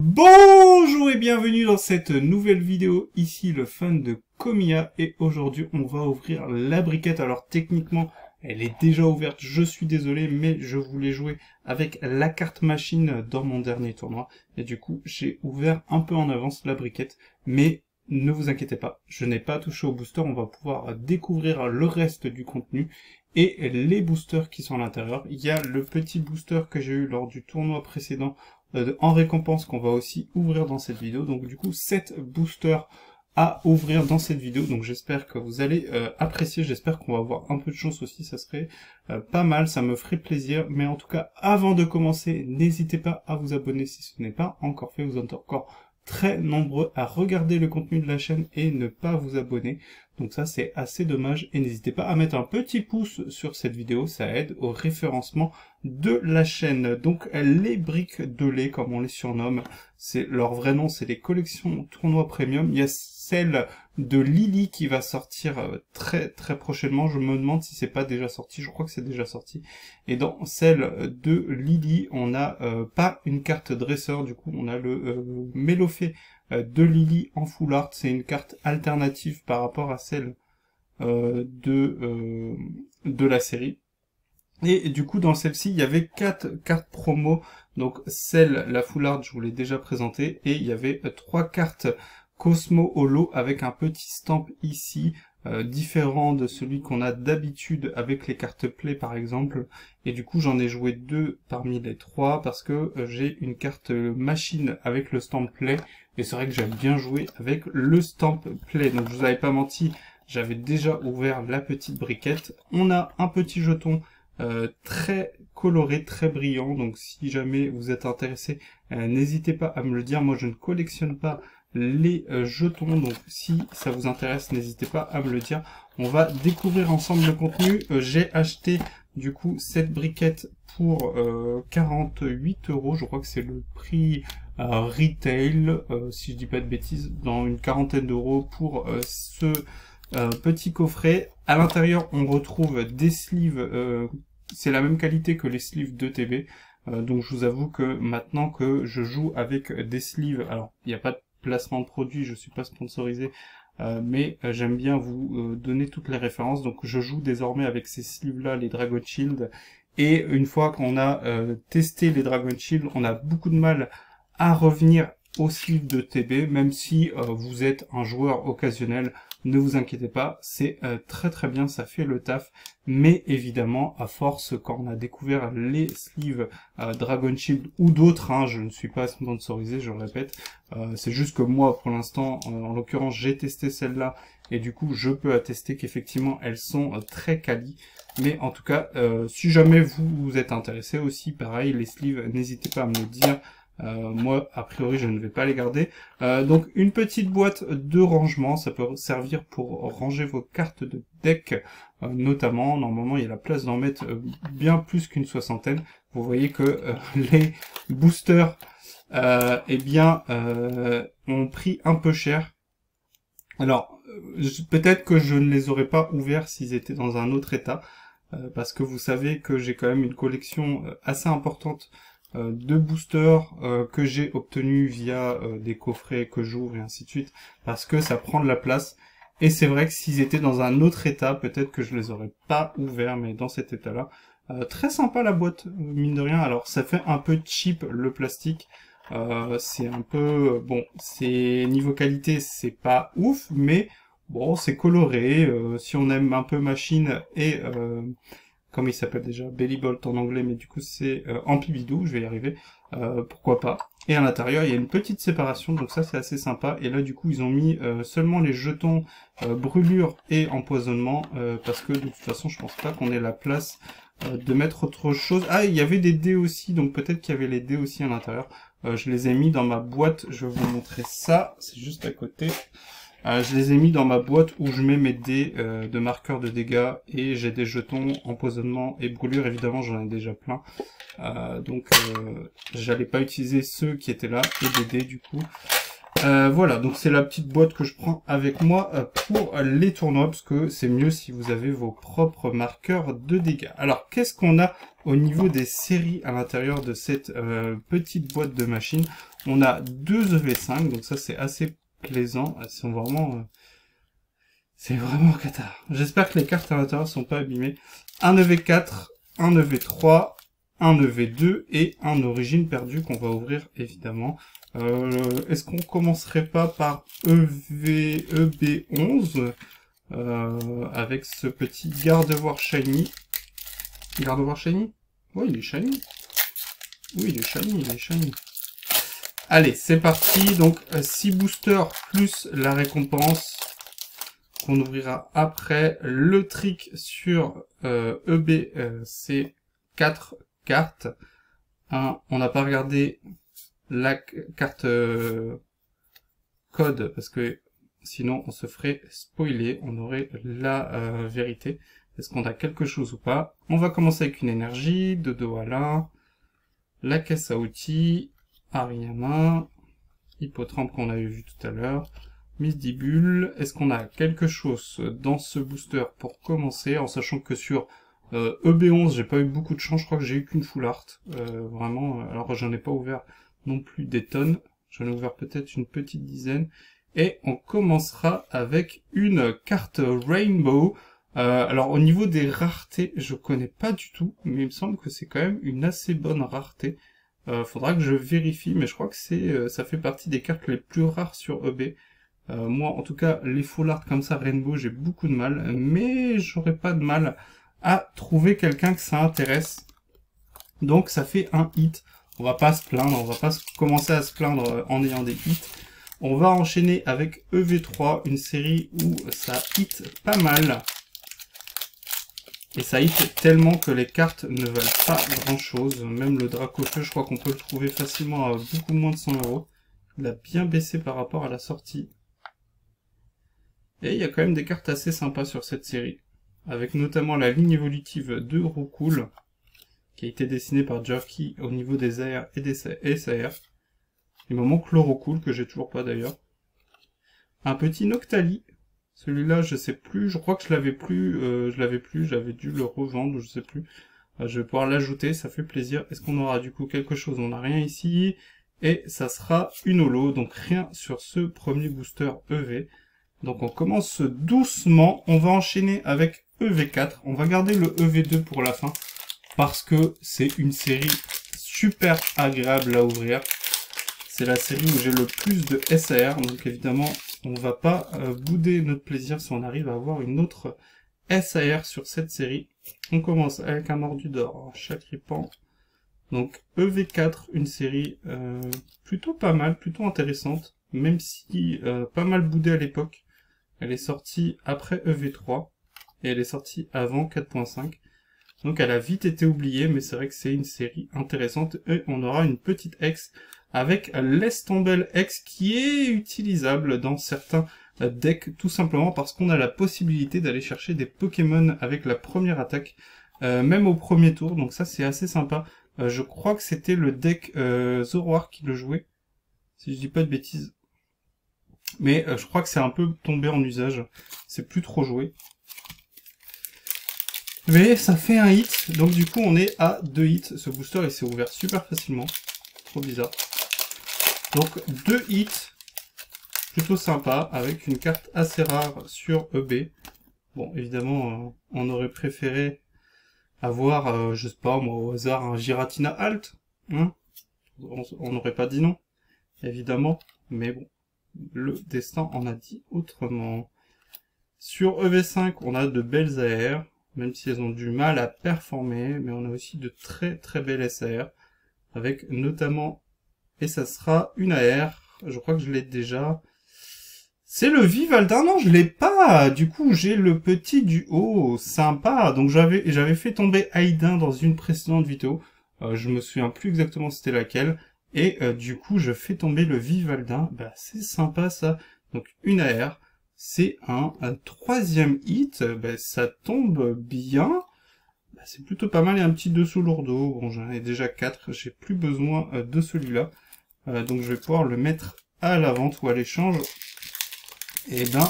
Bonjour et bienvenue dans cette nouvelle vidéo, ici le fan de Komiya, et aujourd'hui on va ouvrir la briquette. Alors techniquement elle est déjà ouverte, je suis désolé, mais je voulais jouer avec la carte machine dans mon dernier tournoi, et du coup j'ai ouvert un peu en avance la briquette, mais ne vous inquiétez pas, je n'ai pas touché au booster, on va pouvoir découvrir le reste du contenu et les boosters qui sont à l'intérieur. Il y a le petit booster que j'ai eu lors du tournoi précédent en récompense qu'on va aussi ouvrir dans cette vidéo. Donc du coup 7 boosters à ouvrir dans cette vidéo, donc j'espère que vous allez apprécier, j'espère qu'on va avoir un peu de chance aussi, ça serait pas mal, ça me ferait plaisir. Mais en tout cas, avant de commencer, n'hésitez pas à vous abonner si ce n'est pas encore fait, vous êtes encore très nombreux à regarder le contenu de la chaîne et ne pas vous abonner, donc ça c'est assez dommage. Et n'hésitez pas à mettre un petit pouce sur cette vidéo, ça aide au référencement de la chaîne. Donc les briques de lait, comme on les surnomme, c'est leur vrai nom, c'est les collections tournois premium. Il y a celle de Lily qui va sortir très prochainement, je me demande si c'est pas déjà sorti, je crois que c'est déjà sorti. Et dans celle de Lily, on a pas une carte dresseur, du coup on a le Mélofée de Lily en full art. C'est une carte alternative par rapport à celle de la série. Et du coup dans celle-ci il y avait 4 cartes promo, donc celle, la full art, je vous l'ai déjà présentée, et il y avait 3 cartes Cosmo Holo avec un petit stamp ici, différent de celui qu'on a d'habitude avec les cartes play par exemple. Et du coup j'en ai joué 2 parmi les 3 parce que j'ai une carte machine avec le stamp play, et c'est vrai que j'aime bien jouer avec le stamp play. Donc je vous avais pas menti, j'avais déjà ouvert la petite briquette. On a un petit jeton très coloré, très brillant, donc si jamais vous êtes intéressé, n'hésitez pas à me le dire. Moi je ne collectionne pas les jetons, donc si ça vous intéresse, n'hésitez pas à me le dire. On va découvrir ensemble le contenu. J'ai acheté du coup cette briquette pour 48 €, je crois que c'est le prix retail, si je dis pas de bêtises, dans une quarantaine d'euros pour ce petit coffret. À l'intérieur on retrouve des sleeves, c'est la même qualité que les sleeves de TB, donc je vous avoue que maintenant que je joue avec des sleeves, alors il n'y a pas de placement de produit, je suis pas sponsorisé, mais j'aime bien vous donner toutes les références. Donc je joue désormais avec ces sleeves là, les Dragon Shield, et une fois qu'on a testé les Dragon Shield, on a beaucoup de mal à revenir aux sleeves de TB, même si vous êtes un joueur occasionnel. Ne vous inquiétez pas, c'est très bien, ça fait le taf. Mais évidemment, à force, quand on a découvert les sleeves Dragon Shield ou d'autres, hein, je ne suis pas sponsorisé, je le répète, c'est juste que moi, pour l'instant, en l'occurrence, j'ai testé celle-là, et du coup, je peux attester qu'effectivement, elles sont très quali. Mais en tout cas, si jamais vous êtes intéressé aussi, pareil, les sleeves, n'hésitez pas à me le dire. Moi, a priori, je ne vais pas les garder. Donc, une petite boîte de rangement, ça peut servir pour ranger vos cartes de deck, notamment. Normalement, il y a la place d'en mettre bien plus qu'une soixantaine. Vous voyez que les boosters, eh bien, ont pris un peu cher. Alors, peut-être que je ne les aurais pas ouverts s'ils étaient dans un autre état, parce que vous savez que j'ai quand même une collection assez importante de boosters que j'ai obtenu via des coffrets que j'ouvre et ainsi de suite, parce que ça prend de la place. Et c'est vrai que s'ils étaient dans un autre état, peut-être que je les aurais pas ouverts, mais dans cet état-là, très sympa la boîte, mine de rien. Alors ça fait un peu cheap le plastique, c'est un peu bon, c'est niveau qualité c'est pas ouf, mais bon c'est coloré. Si on aime un peu machine et comment il s'appelle déjà, Belly Bolt en anglais, mais du coup c'est Ampibidou, je vais y arriver, pourquoi pas. Et à l'intérieur il y a une petite séparation, donc ça c'est assez sympa. Et là du coup ils ont mis seulement les jetons brûlure et empoisonnement, parce que de toute façon je pense pas qu'on ait la place de mettre autre chose. Ah, il y avait des dés aussi, donc peut-être qu'il y avait les dés aussi à l'intérieur. Je les ai mis dans ma boîte, je vais vous montrer ça, c'est juste à côté. Je les ai mis dans ma boîte où je mets mes dés de marqueurs de dégâts, et j'ai des jetons empoisonnement et brûlure, évidemment j'en ai déjà plein. Donc j'allais pas utiliser ceux qui étaient là, et des dés du coup. Voilà, donc c'est la petite boîte que je prends avec moi pour les tournois, parce que c'est mieux si vous avez vos propres marqueurs de dégâts. Alors, qu'est-ce qu'on a au niveau des séries à l'intérieur de cette petite boîte de machine? On a 2 EV5, donc ça c'est assez plaisant. C'est vraiment cata. J'espère que les cartes à l'intérieur sont pas abîmées. Un EV4, un EV3, un EV2 et un origine perdue qu'on va ouvrir évidemment. Est-ce qu'on commencerait pas par EB11 avec ce petit Gardevoir Shiny. Gardevoir Shiny? Oui, il est shiny. Oui, il est shiny. Allez, c'est parti. Donc, 6 boosters plus la récompense qu'on ouvrira après. Le trick sur EB, c'est 4 cartes. On n'a pas regardé la carte code parce que sinon on se ferait spoiler, on aurait la vérité. Est-ce qu'on a quelque chose ou pas? On va commencer avec une énergie, de Doala, la caisse à outils, Ariana, Hippotrampe qu'on avait vu tout à l'heure, Misdibule. Est-ce qu'on a quelque chose dans ce booster pour commencer, en sachant que sur EB11, j'ai pas eu beaucoup de chance, je crois que j'ai eu qu'une full art, vraiment, alors j'en ai pas ouvert non plus des tonnes, j'en ai ouvert peut-être une petite dizaine, et on commencera avec une carte Rainbow. Alors au niveau des raretés, je connais pas du tout, mais il me semble que c'est quand même une assez bonne rareté. Faudra que je vérifie, mais je crois que ça fait partie des cartes les plus rares sur EB. Moi, en tout cas, les full art comme ça, Rainbow, j'ai beaucoup de mal, mais j'aurais pas de mal à trouver quelqu'un que ça intéresse. Donc ça fait un hit. On va pas se plaindre, on va pas commencer à se plaindre en ayant des hits. On va enchaîner avec EV3, une série où ça hit pas mal. Et ça hit tellement que les cartes ne valent pas grand chose. Même le Dracofeu, je crois qu'on peut le trouver facilement à beaucoup moins de 100 €. Il a bien baissé par rapport à la sortie. Et il y a quand même des cartes assez sympas sur cette série. Avec notamment la ligne évolutive de Roucool, qui a été dessinée par Jerky au niveau des AR et des SAR. Il me manque le Roucool, que j'ai toujours pas d'ailleurs. Un petit Noctali. Celui-là, je sais plus, je crois que je l'avais plus, j'avais dû le revendre, je sais plus. Je vais pouvoir l'ajouter, ça fait plaisir. Est-ce qu'on aura du coup quelque chose? On n'a rien ici. Et ça sera une holo, donc rien sur ce premier booster EV. Donc on commence doucement, on va enchaîner avec EV4. On va garder le EV2 pour la fin, parce que c'est une série super agréable à ouvrir. C'est la série où j'ai le plus de SAR, donc évidemment, on va pas bouder notre plaisir si on arrive à avoir une autre SAR sur cette série. On commence avec un mordu d'or, Chacripan. Donc EV4, une série plutôt pas mal, plutôt intéressante, même si pas mal boudée à l'époque. Elle est sortie après EV3, et elle est sortie avant 4.5. Donc elle a vite été oubliée, mais c'est vrai que c'est une série intéressante, et on aura une petite ex avec l'Estambel X qui est utilisable dans certains decks, tout simplement parce qu'on a la possibilité d'aller chercher des Pokémon avec la première attaque, même au premier tour, donc ça c'est assez sympa. Je crois que c'était le deck Zoroark qui le jouait, si je dis pas de bêtises. Mais je crois que c'est un peu tombé en usage, c'est plus trop joué. Mais ça fait un hit, donc du coup on est à 2 hits. Ce booster il s'est ouvert super facilement, trop bizarre. Donc 2 hits, plutôt sympa, avec une carte assez rare sur EB. Bon, évidemment, on aurait préféré avoir, je sais pas moi, au hasard, un Giratina Alt. Hein, on n'aurait pas dit non, évidemment, mais bon, le destin en a dit autrement. Sur EV5, on a de belles AR, même si elles ont du mal à performer, mais on a aussi de très très belles SAR, avec notamment, et ça sera une AR, je crois que je l'ai déjà, c'est le Vivaldin, non je l'ai pas, du coup j'ai le petit duo, sympa, donc j'avais fait tomber Aïdin dans une précédente vidéo, je me souviens plus exactement c'était laquelle, et du coup je fais tomber le Vivaldin, bah c'est sympa ça, donc une AR, c'est un troisième hit, bah, ça tombe bien, bah, c'est plutôt pas mal, et un petit dessous lourdeau, bon j'en ai déjà 4, j'ai plus besoin de celui-là, donc je vais pouvoir le mettre à la vente ou à l'échange, et ben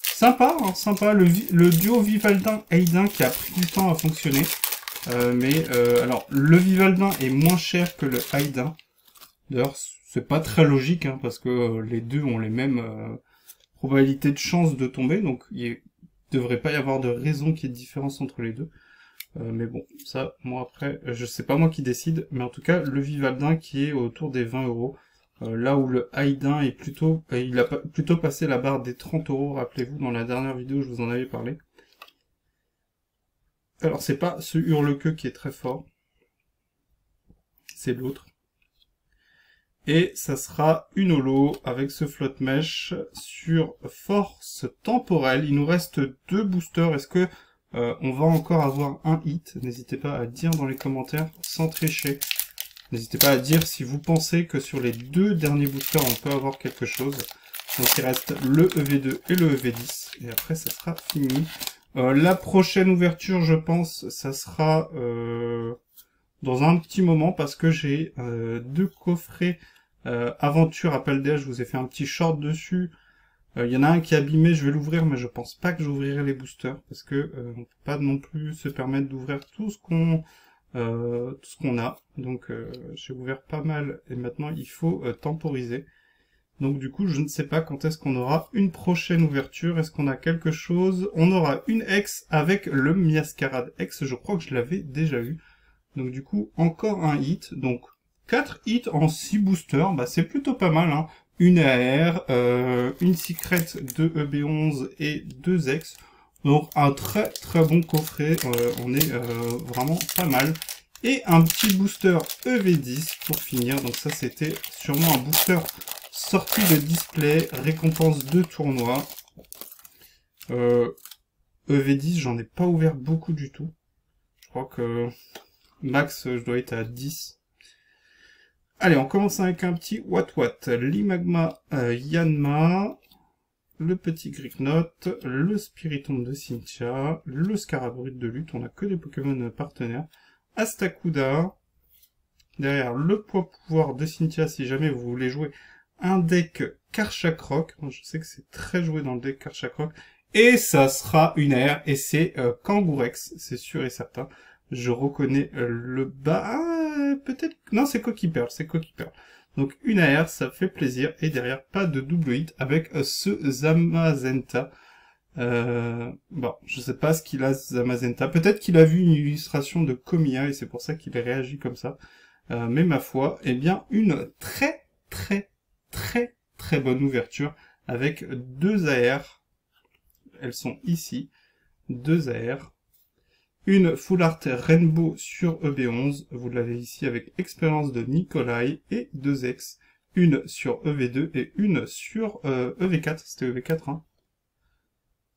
sympa, hein, sympa, le duo Vivaldin-Aïdin qui a pris du temps à fonctionner, alors le Vivaldin est moins cher que le Aïdin, d'ailleurs c'est pas très logique, hein, parce que les deux ont les mêmes probabilités de chance de tomber, donc il devrait pas y avoir de raison qu'il y ait de différence entre les deux. Mais bon, ça, moi après, je sais pas moi qui décide, mais en tout cas, le Vivaldin qui est autour des 20 euros, là où le Haydn est plutôt, il a plutôt passé la barre des 30 euros, rappelez-vous, dans la dernière vidéo, je vous en avais parlé. Alors, c'est pas ce Hurle-Queue qui est très fort, c'est l'autre. Et ça sera une holo avec ce flotte mèche sur force temporelle. Il nous reste 2 boosters. Est-ce que on va encore avoir un hit? N'hésitez pas à dire dans les commentaires sans tricher. N'hésitez pas à dire si vous pensez que sur les 2 derniers boosters on peut avoir quelque chose. Donc il reste le EV2 et le EV10. Et après ça sera fini. La prochaine ouverture, je pense, ça sera dans un petit moment parce que j'ai 2 coffrets aventure à Paldea. Je vous ai fait un petit short dessus. Il y en a un qui est abîmé, je vais l'ouvrir, mais je pense pas que j'ouvrirai les boosters parce que on peut pas non plus se permettre d'ouvrir tout ce qu'on a. Donc j'ai ouvert pas mal et maintenant il faut temporiser. Donc du coup, je ne sais pas quand est-ce qu'on aura une prochaine ouverture. Est-ce qu'on a quelque chose? On aura une X avec le Miascarade X. Je crois que je l'avais déjà eu. Donc du coup, encore un hit. Donc 4 hits en 6 boosters. Bah, c'est plutôt pas mal, hein. Une AR, une Secret de EB11 et 2 X. Donc un très très bon coffret. On est vraiment pas mal. Et un petit booster EV10 pour finir. Donc ça, c'était sûrement un booster sortie de display, récompense de tournoi. EV10, j'en ai pas ouvert beaucoup du tout. Je crois que max, je dois être à 10. Allez, on commence avec un petit What, l'Imagma Yanma, le petit Gricknote, le Spiritomb de Cynthia, le Scarabrut de lutte, on a que des Pokémon partenaires, Astacuda, derrière le poids pouvoir de Cynthia si jamais vous voulez jouer un deck Karchakroc. Je sais que c'est très joué dans le deck Karchakroc. Et ça sera une AR, et c'est Kangourex, c'est sûr et certain. Je reconnais le bas... Ah, peut-être... Non, c'est Coquille-Perle, c'est Coquille-Perle. Donc une AR, ça fait plaisir. Et derrière, pas de double hit avec ce Zamazenta. Bon, je sais pas ce qu'il a, Zamazenta. Peut-être qu'il a vu une illustration de Komiya, et c'est pour ça qu'il a réagi comme ça. Mais ma foi, eh bien, une très bonne ouverture avec 2 AR. Elles sont ici. 2 AR. Une Full Art Rainbow sur EB11. Vous l'avez ici avec Expérience de Nikolai et 2 X. Une sur EV2 et une sur EV4. C'était EV4, hein.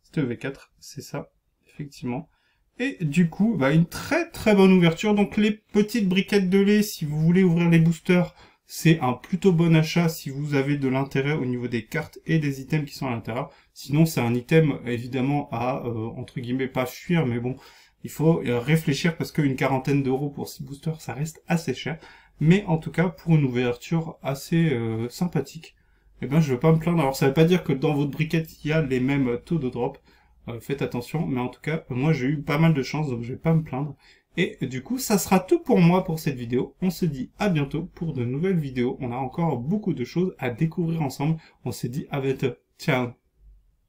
C'était EV4, c'est ça, effectivement. Et du coup, bah, une très bonne ouverture. Donc les petites briquettes de lait, si vous voulez ouvrir les boosters, c'est un plutôt bon achat si vous avez de l'intérêt au niveau des cartes et des items qui sont à l'intérieur. Sinon, c'est un item, évidemment, à, entre guillemets, pas fuir, mais bon, il faut réfléchir parce qu'une quarantaine d'euros pour 6 boosters, ça reste assez cher. Mais en tout cas, pour une ouverture assez sympathique, eh ben, je veux pas me plaindre. Alors, ça veut pas dire que dans votre briquette, il y a les mêmes taux de drop. Faites attention, mais en tout cas, moi, j'ai eu pas mal de chance, donc je vais pas me plaindre. Et du coup, ça sera tout pour moi pour cette vidéo. On se dit à bientôt pour de nouvelles vidéos. On a encore beaucoup de choses à découvrir ensemble. On se dit à bientôt. Ciao.